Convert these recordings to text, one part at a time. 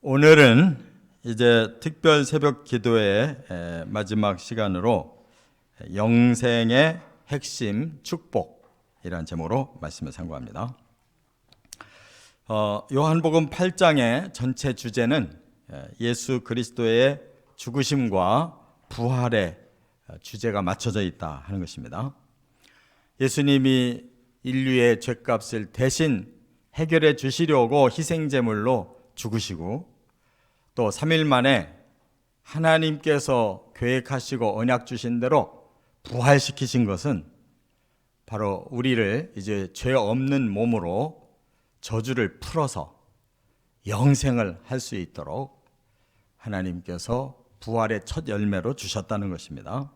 오늘은 이제 특별 새벽 기도의 마지막 시간으로 영생의 핵심 축복이라는 제목으로 말씀을 상고합니다. 요한복음 8장의 전체 주제는 예수 그리스도의 죽으심과 부활의 주제가 맞춰져 있다 하는 것입니다. 예수님이 인류의 죄값을 대신 해결해 주시려고 희생제물로 죽으시고 또 3일 만에 하나님께서 계획하시고 언약 주신 대로 부활시키신 것은 바로 우리를 이제 죄 없는 몸으로 저주를 풀어서 영생을 할 수 있도록 하나님께서 부활의 첫 열매로 주셨다는 것입니다.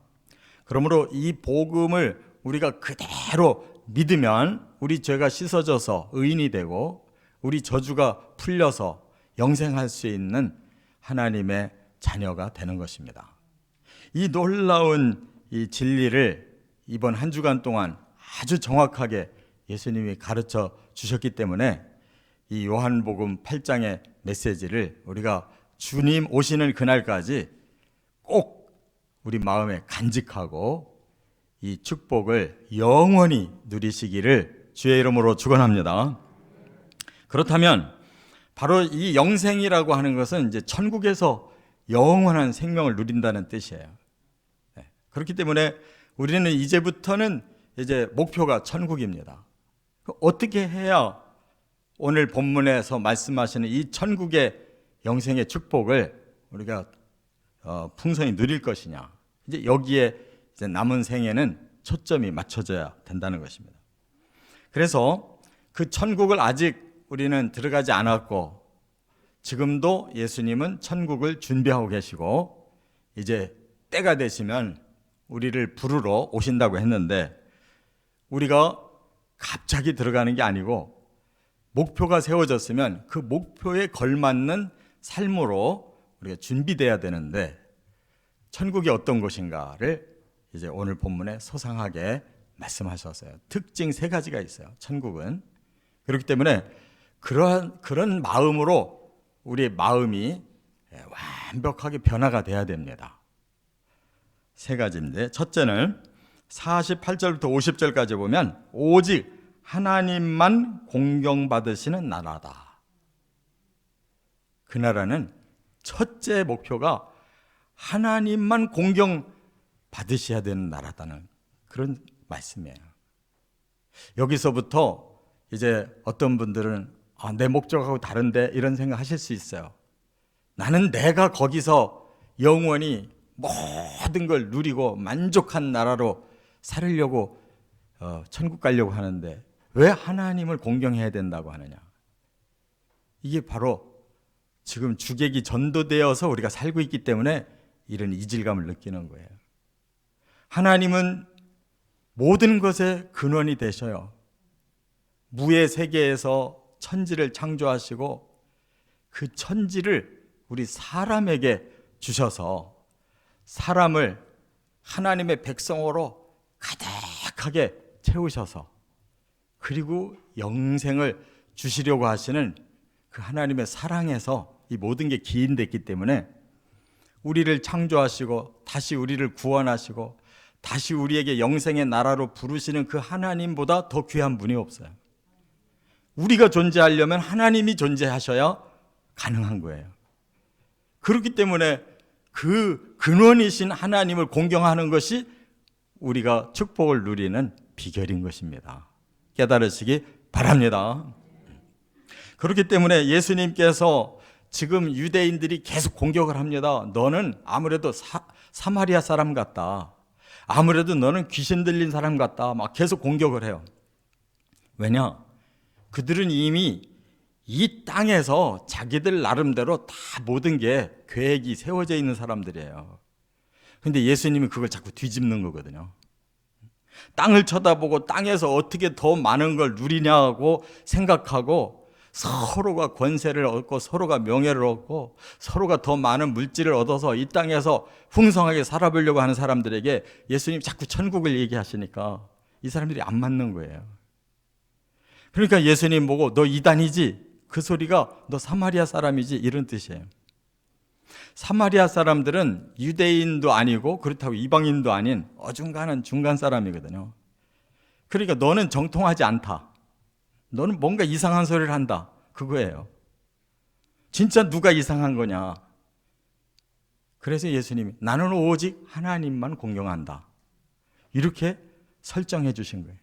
그러므로 이 복음을 우리가 그대로 믿으면 우리 죄가 씻어져서 의인이 되고 우리 저주가 풀려서 영생할 수 있는 하나님의 자녀가 되는 것입니다. 이 놀라운 이 진리를 이번 한 주간 동안 아주 정확하게 예수님이 가르쳐 주셨기 때문에 이 요한복음 8장의 메시지를 우리가 주님 오시는 그날까지 꼭 우리 마음에 간직하고 이 축복을 영원히 누리시기를 주의 이름으로 축원합니다. 그렇다면 바로 이 영생이라고 하는 것은 이제 천국에서 영원한 생명을 누린다는 뜻이에요. 그렇기 때문에 우리는 이제부터는 이제 목표가 천국입니다. 어떻게 해야 오늘 본문에서 말씀하시는 이 천국의 영생의 축복을 우리가 풍성히 누릴 것이냐? 이제 여기에 이제 남은 생에는 초점이 맞춰져야 된다는 것입니다. 그래서 그 천국을 아직 우리는 들어가지 않았고 지금도 예수님은 천국을 준비하고 계시고 이제 때가 되시면 우리를 부르러 오신다고 했는데 우리가 갑자기 들어가는 게 아니고 목표가 세워졌으면 그 목표에 걸맞는 삶으로 우리가 준비돼야 되는데 천국이 어떤 곳인가를 이제 오늘 본문에 소상하게 말씀하셨어요. 특징 3가지가 있어요. 천국은. 그렇기 때문에 그런 마음으로 우리의 마음이 완벽하게 변화가 돼야 됩니다. 3가지인데 첫째는 48절부터 50절까지 보면 오직 하나님만 공경받으시는 나라다. 그 나라는 첫째 목표가 하나님만 공경받으셔야 되는 나라다는 그런 말씀이에요. 여기서부터 이제 어떤 분들은 내 목적하고 다른데 이런 생각 하실 수 있어요. 나는 내가 거기서 영원히 모든 걸 누리고 만족한 나라로 살으려고 천국 가려고 하는데 왜 하나님을 공경해야 된다고 하느냐. 이게 바로 지금 주객이 전도되어서 우리가 살고 있기 때문에 이런 이질감을 느끼는 거예요. 하나님은 모든 것의 근원이 되셔요. 무의 세계에서 천지를 창조하시고 그 천지를 우리 사람에게 주셔서 사람을 하나님의 백성으로 가득하게 채우셔서 그리고 영생을 주시려고 하시는 그 하나님의 사랑에서 이 모든 게 기인됐기 때문에 우리를 창조하시고 다시 우리를 구원하시고 다시 우리에게 영생의 나라로 부르시는 그 하나님보다 더 귀한 분이 없어요. 우리가 존재하려면 하나님이 존재하셔야 가능한 거예요. 그렇기 때문에 그 근원이신 하나님을 공경하는 것이 우리가 축복을 누리는 비결인 것입니다. 깨달으시기 바랍니다. 그렇기 때문에 예수님께서 지금 유대인들이 계속 공격을 합니다. 너는 아무래도 사마리아 사람 같다. 아무래도 너는 귀신 들린 사람 같다. 막 계속 공격을 해요. 왜냐? 그들은 이미 이 땅에서 자기들 나름대로 다 모든 게 계획이 세워져 있는 사람들이에요. 그런데 예수님이 그걸 자꾸 뒤집는 거거든요. 땅을 쳐다보고 땅에서 어떻게 더 많은 걸 누리냐고 생각하고 서로가 권세를 얻고 서로가 명예를 얻고 서로가 더 많은 물질을 얻어서 이 땅에서 풍성하게 살아보려고 하는 사람들에게 예수님이 자꾸 천국을 얘기하시니까 이 사람들이 안 맞는 거예요. 그러니까 예수님 보고 너 이단이지? 그 소리가 너 사마리아 사람이지 이런 뜻이에요. 사마리아 사람들은 유대인도 아니고 그렇다고 이방인도 아닌 어중간한 중간 사람이거든요. 그러니까 너는 정통하지 않다. 너는 뭔가 이상한 소리를 한다. 그거예요. 진짜 누가 이상한 거냐. 그래서 예수님이 나는 오직 하나님만 공경한다. 이렇게 설정해 주신 거예요.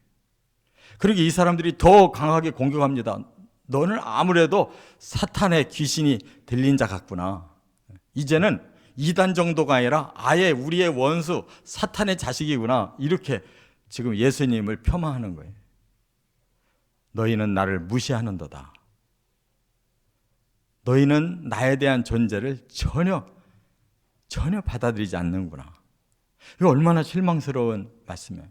그러니까 이 사람들이 더 강하게 공격합니다. 너는 아무래도 사탄의 귀신이 들린 자 같구나. 이제는 이단 정도가 아니라 아예 우리의 원수 사탄의 자식이구나. 이렇게 지금 예수님을 폄하하는 거예요. 너희는 나를 무시하는도다. 너희는 나에 대한 존재를 전혀 받아들이지 않는구나. 이거 얼마나 실망스러운 말씀이에요.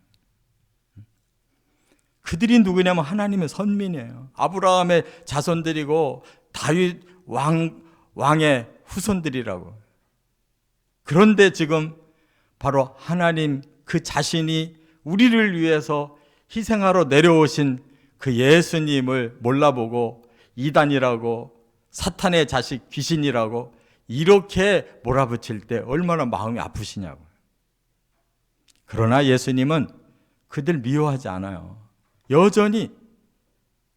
그들이 누구냐면 하나님의 선민이에요. 아브라함의 자손들이고 다윗 왕의 후손들이라고. 그런데 지금 바로 하나님 그 자신이 우리를 위해서 희생하러 내려오신 그 예수님을 몰라보고 이단이라고 사탄의 자식 귀신이라고 이렇게 몰아붙일 때 얼마나 마음이 아프시냐고. 그러나 예수님은 그들 미워하지 않아요. 여전히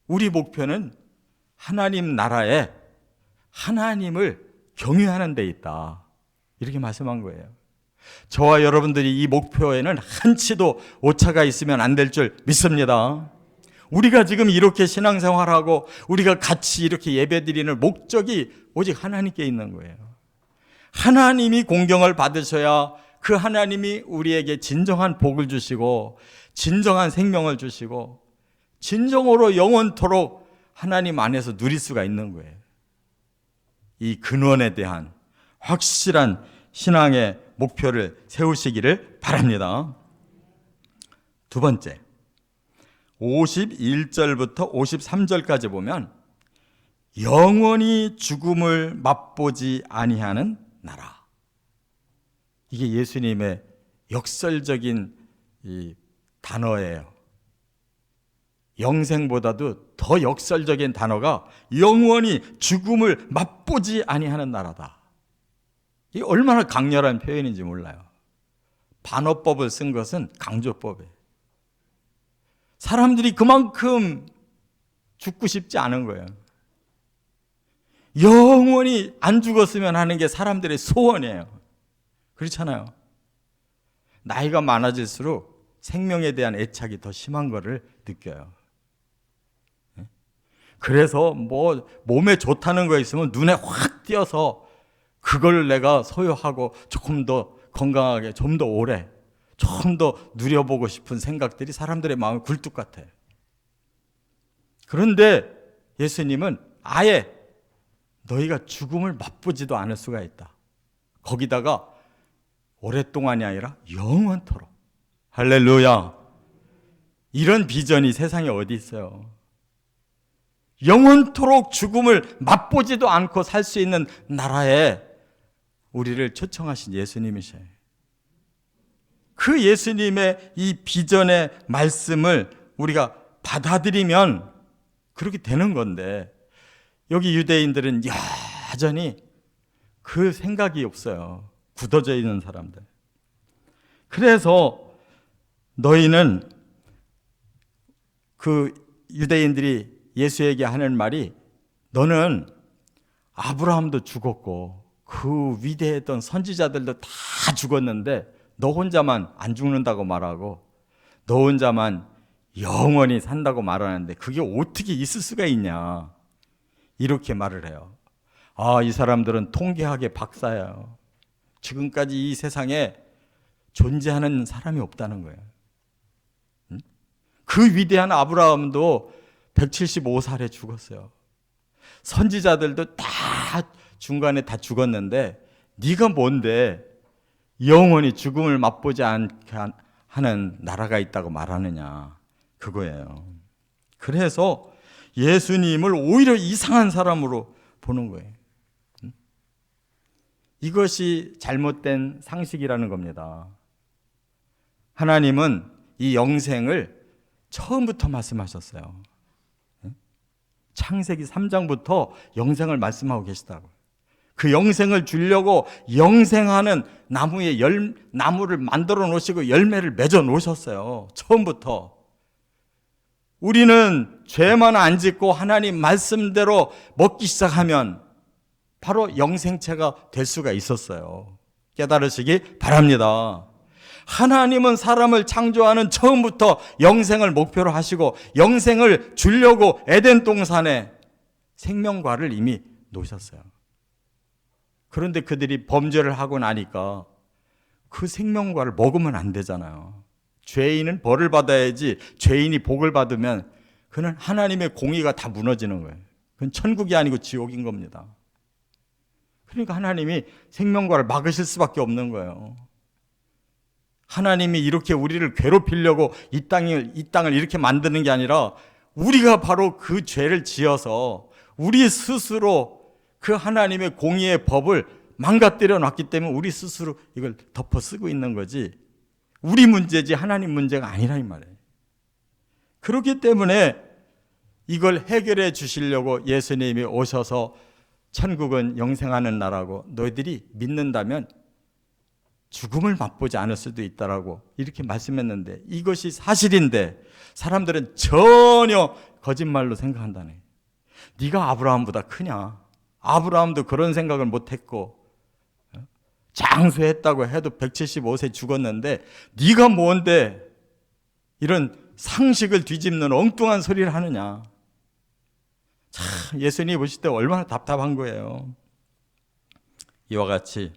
우리 목표는 하나님 나라에 하나님을 경외하는 데 있다. 이렇게 말씀한 거예요. 저와 여러분들이 이 목표에는 한치도 오차가 있으면 안 될 줄 믿습니다. 우리가 지금 이렇게 신앙생활하고 우리가 같이 이렇게 예배드리는 목적이 오직 하나님께 있는 거예요. 하나님이 공경을 받으셔야 그 하나님이 우리에게 진정한 복을 주시고 진정한 생명을 주시고 진정으로 영원토록 하나님 안에서 누릴 수가 있는 거예요. 이 근원에 대한 확실한 신앙의 목표를 세우시기를 바랍니다. 두 번째, 51절부터 53절까지 보면 영원히 죽음을 맛보지 아니하는 나라. 이게 예수님의 역설적인 이 단어예요. 영생보다도 더 역설적인 단어가 영원히 죽음을 맛보지 아니하는 나라다. 이게 얼마나 강렬한 표현인지 몰라요. 반어법을 쓴 것은 강조법이에요. 사람들이 그만큼 죽고 싶지 않은 거예요. 영원히 안 죽었으면 하는 게 사람들의 소원이에요. 그렇잖아요. 나이가 많아질수록 생명에 대한 애착이 더 심한 거를 느껴요. 그래서 뭐 몸에 좋다는 거 있으면 눈에 확 띄어서 그걸 내가 소유하고 조금 더 건강하게 좀 더 오래 좀 더 누려보고 싶은 생각들이 사람들의 마음에 굴뚝 같아요. 그런데 예수님은 아예 너희가 죽음을 맛보지도 않을 수가 있다. 거기다가 오랫동안이 아니라 영원토록. 할렐루야. 이런 비전이 세상에 어디 있어요. 영원토록 죽음을 맛보지도 않고 살 수 있는 나라에 우리를 초청하신 예수님이셔요. 그 예수님의 이 비전의 말씀을 우리가 받아들이면 그렇게 되는 건데 여기 유대인들은 여전히 그 생각이 없어요. 굳어져 있는 사람들. 그래서 너희는 그 유대인들이 예수에게 하는 말이 너는 아브라함도 죽었고 그 위대했던 선지자들도 다 죽었는데 너 혼자만 안 죽는다고 말하고 너 혼자만 영원히 산다고 말하는데 그게 어떻게 있을 수가 있냐 이렇게 말을 해요. 아, 이 사람들은 통계학의 박사예요. 지금까지 이 세상에 존재하는 사람이 없다는 거예요. 그 위대한 아브라함도 175살에 죽었어요. 선지자들도 다 중간에 다 죽었는데 네가 뭔데 영원히 죽음을 맛보지 않게 하는 나라가 있다고 말하느냐 그거예요. 그래서 예수님을 오히려 이상한 사람으로 보는 거예요. 이것이 잘못된 상식이라는 겁니다. 하나님은 이 영생을 처음부터 말씀하셨어요. 창세기 3장부터 영생을 말씀하고 계시다고. 그 영생을 주려고 영생하는 나무를 만들어 놓으시고 열매를 맺어 놓으셨어요. 처음부터. 우리는 죄만 안 짓고 하나님 말씀대로 먹기 시작하면 바로 영생체가 될 수가 있었어요. 깨달으시기 바랍니다. 하나님은 사람을 창조하는 처음부터 영생을 목표로 하시고 영생을 주려고 에덴 동산에 생명과를 이미 놓으셨어요. 그런데 그들이 범죄를 하고 나니까 그 생명과를 먹으면 안 되잖아요. 죄인은 벌을 받아야지 죄인이 복을 받으면 그는 하나님의 공의가 다 무너지는 거예요. 그건 천국이 아니고 지옥인 겁니다. 그러니까 하나님이 생명과를 막으실 수밖에 없는 거예요. 하나님이 이렇게 우리를 괴롭히려고 이 땅을 이렇게 만드는 게 아니라 우리가 바로 그 죄를 지어서 우리 스스로 그 하나님의 공의의 법을 망가뜨려 놨기 때문에 우리 스스로 이걸 덮어 쓰고 있는 거지 우리 문제지 하나님 문제가 아니라 이 말이에요. 그렇기 때문에 이걸 해결해 주시려고 예수님이 오셔서 천국은 영생하는 나라고 너희들이 믿는다면 죽음을 맛보지 않을 수도 있다라고 이렇게 말씀했는데 이것이 사실인데 사람들은 전혀 거짓말로 생각한다네. 네가 아브라함보다 크냐? 아브라함도 그런 생각을 못했고 장수했다고 해도 175세 죽었는데 네가 뭔데 이런 상식을 뒤집는 엉뚱한 소리를 하느냐. 참 예수님이 보실 때 얼마나 답답한 거예요. 이와 같이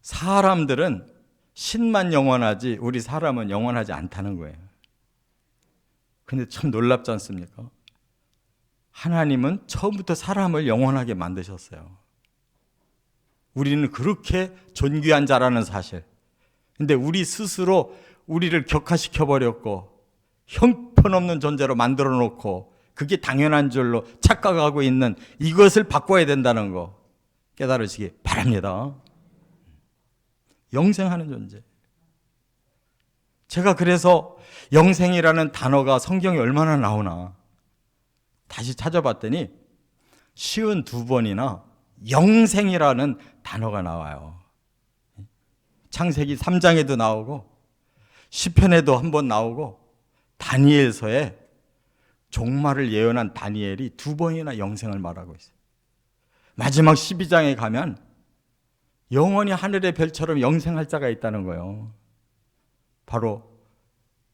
사람들은 신만 영원하지 우리 사람은 영원하지 않다는 거예요. 그런데 참 놀랍지 않습니까? 하나님은 처음부터 사람을 영원하게 만드셨어요. 우리는 그렇게 존귀한 자라는 사실. 근데 우리 스스로 우리를 격화시켜버렸고 형편없는 존재로 만들어 놓고 그게 당연한 줄로 착각하고 있는 이것을 바꿔야 된다는 거 깨달으시기 바랍니다. 영생하는 존재. 제가 그래서 영생이라는 단어가 성경에 얼마나 나오나 다시 찾아봤더니 52번이나 영생이라는 단어가 나와요. 창세기 3장에도 나오고 시편에도 한번 나오고 다니엘서에 종말을 예언한 다니엘이 2번이나 영생을 말하고 있어요. 마지막 12장에 가면 영원히 하늘의 별처럼 영생할 자가 있다는 거예요. 바로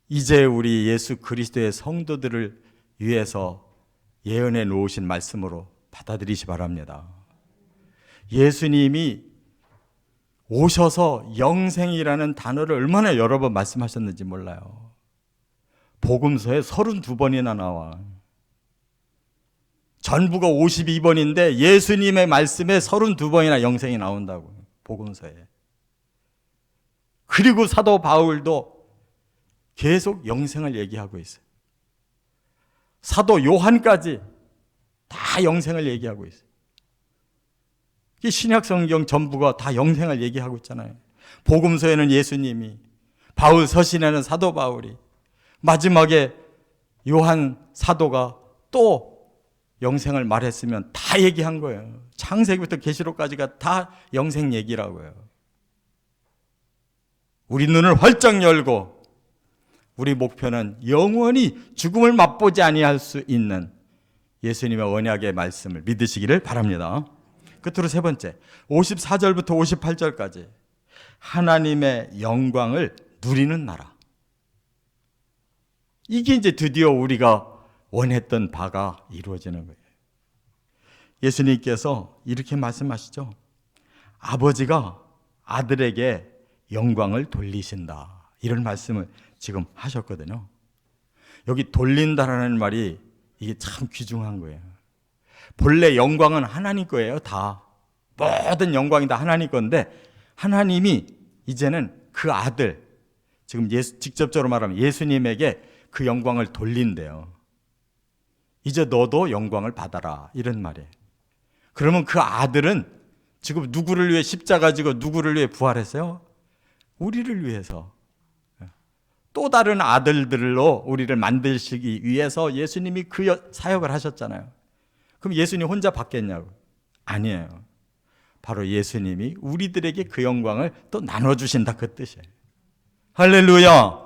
이제 우리 예수 그리스도의 성도들을 위해서 예언해 놓으신 말씀으로 받아들이시 바랍니다. 예수님이 오셔서 영생이라는 단어를 얼마나 여러 번 말씀하셨는지 몰라요. 복음서에 32번이나 나와. 전부가 52번인데 예수님의 말씀에 32번이나 영생이 나온다고. 복음서에. 그리고 사도 바울도 계속 영생을 얘기하고 있어요. 사도 요한까지 다 영생을 얘기하고 있어요. 이 신약 성경 전부가 다 영생을 얘기하고 있잖아요. 복음서에는 예수님이, 바울 서신에는 사도 바울이, 마지막에 요한 사도가 또 영생을 말했으면 다 얘기한 거예요. 창세기부터 계시록까지가 다 영생 얘기라고요. 우리 눈을 활짝 열고 우리 목표는 영원히 죽음을 맛보지 아니할 수 있는 예수님의 언약의 말씀을 믿으시기를 바랍니다. 끝으로 세 번째, 54절부터 58절까지 하나님의 영광을 누리는 나라. 이게 이제 드디어 우리가 원했던 바가 이루어지는 거예요. 예수님께서 이렇게 말씀하시죠. 아버지가 아들에게 영광을 돌리신다. 이런 말씀을 지금 하셨거든요. 여기 돌린다라는 말이 이게 참 귀중한 거예요. 본래 영광은 하나님 거예요. 다. 모든 영광이 다 하나님 건데 하나님이 이제는 그 아들, 지금 직접적으로 말하면 예수님에게 그 영광을 돌린대요. 이제 너도 영광을 받아라. 이런 말이에요. 그러면 그 아들은 지금 누구를 위해 십자가 지고 누구를 위해 부활했어요? 우리를 위해서. 또 다른 아들들로 우리를 만드시기 위해서 예수님이 그 사역을 하셨잖아요. 그럼 예수님 혼자 받겠냐고? 아니에요. 바로 예수님이 우리들에게 그 영광을 또 나눠주신다, 그 뜻이에요. 할렐루야.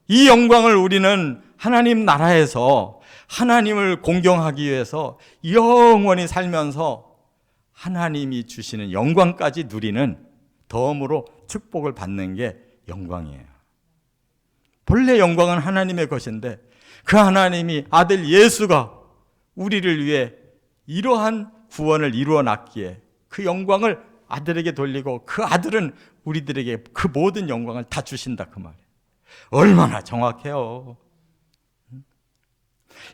이 영광을 우리는 하나님 나라에서 하나님을 공경하기 위해서 영원히 살면서 하나님이 주시는 영광까지 누리는 덤으로 축복을 받는 게 영광이에요. 본래 영광은 하나님의 것인데 그 하나님이 아들 예수가 우리를 위해 이러한 구원을 이루어 놨기에 그 영광을 아들에게 돌리고 그 아들은 우리들에게 그 모든 영광을 다 주신다, 그 말이에요. 얼마나 정확해요.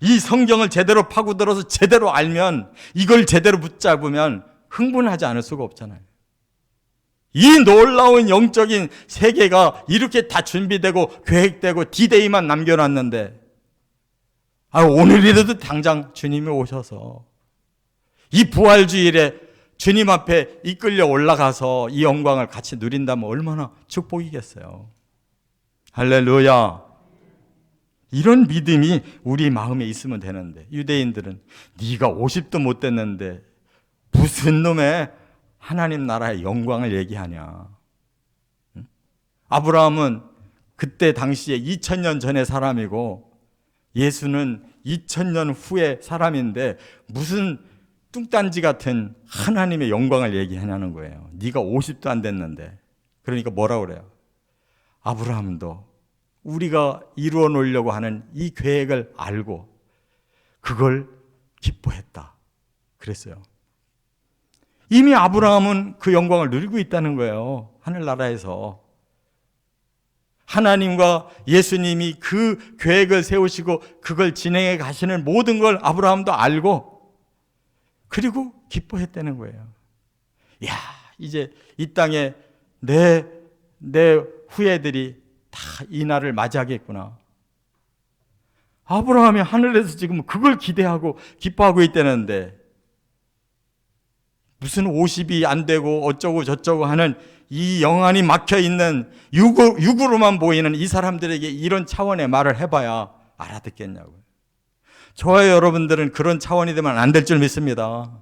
이 성경을 제대로 파고들어서 제대로 알면, 이걸 제대로 붙잡으면 흥분하지 않을 수가 없잖아요. 이 놀라운 영적인 세계가 이렇게 다 준비되고 계획되고 디데이만 남겨놨는데, 오늘이라도 당장 주님이 오셔서 이 부활주일에 주님 앞에 이끌려 올라가서 이 영광을 같이 누린다면 얼마나 축복이겠어요. 할렐루야. 이런 믿음이 우리 마음에 있으면 되는데, 유대인들은 네가 50도 못 됐는데 무슨 놈의 하나님 나라의 영광을 얘기하냐. 아브라함은 그때 당시에 2000년 전의 사람이고 예수는 2000년 후의 사람인데 무슨 뚱딴지 같은 하나님의 영광을 얘기하냐는 거예요. 네가 50도 안 됐는데. 그러니까 뭐라 그래요? 아브라함도 우리가 이루어 놓으려고 하는 이 계획을 알고 그걸 기뻐했다, 그랬어요. 이미 아브라함은 그 영광을 누리고 있다는 거예요. 하늘나라에서 하나님과 예수님이 그 계획을 세우시고 그걸 진행해 가시는 모든 걸 아브라함도 알고 그리고 기뻐했다는 거예요. 야, 이제 이 땅에 내 후예들이 다 이 날을 맞이하겠구나. 아브라함이 하늘에서 지금 그걸 기대하고 기뻐하고 있다는데 무슨 50이 안 되고 어쩌고 저쩌고 하는 이 영안이 막혀있는 육으로만 보이는 이 사람들에게 이런 차원의 말을 해봐야 알아듣겠냐고요. 저와 여러분들은 그런 차원이 되면 안 될 줄 믿습니다.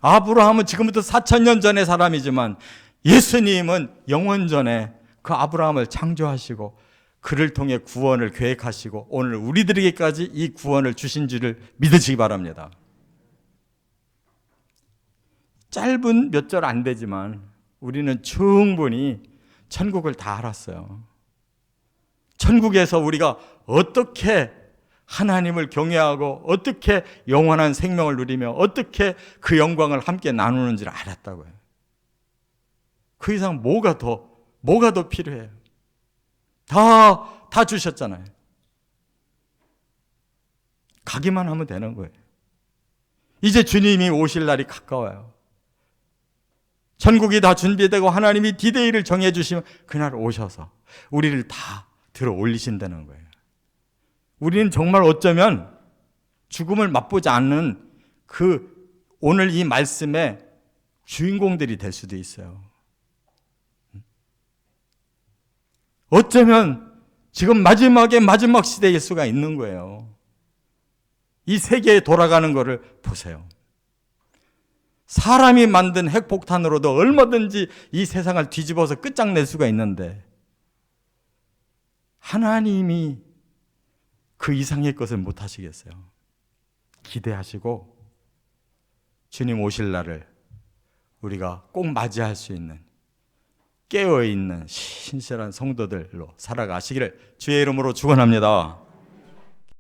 아브라함은 지금부터 4000년 전의 사람이지만 예수님은 영원 전에 그 아브라함을 창조하시고 그를 통해 구원을 계획하시고 오늘 우리들에게까지 이 구원을 주신 줄을 믿으시기 바랍니다. 짧은 몇 절 안 되지만 우리는 충분히 천국을 다 알았어요. 천국에서 우리가 어떻게 하나님을 경외하고 어떻게 영원한 생명을 누리며 어떻게 그 영광을 함께 나누는지를 알았다고요. 그 이상 뭐가 더 필요해요? 다 주셨잖아요. 가기만 하면 되는 거예요. 이제 주님이 오실 날이 가까워요. 천국이 다 준비되고 하나님이 디데이를 정해주시면 그날 오셔서 우리를 다 들어 올리신다는 거예요. 우리는 정말 어쩌면 죽음을 맛보지 않는 그 오늘 이 말씀의 주인공들이 될 수도 있어요. 어쩌면 지금 마지막의 마지막 시대일 수가 있는 거예요. 이 세계에 돌아가는 것을 보세요. 사람이 만든 핵폭탄으로도 얼마든지 이 세상을 뒤집어서 끝장낼 수가 있는데 하나님이 그 이상의 것을 못 하시겠어요? 기대하시고 주님 오실 날을 우리가 꼭 맞이할 수 있는 깨어있는 신실한 성도들로 살아가시기를 주의 이름으로 축원합니다.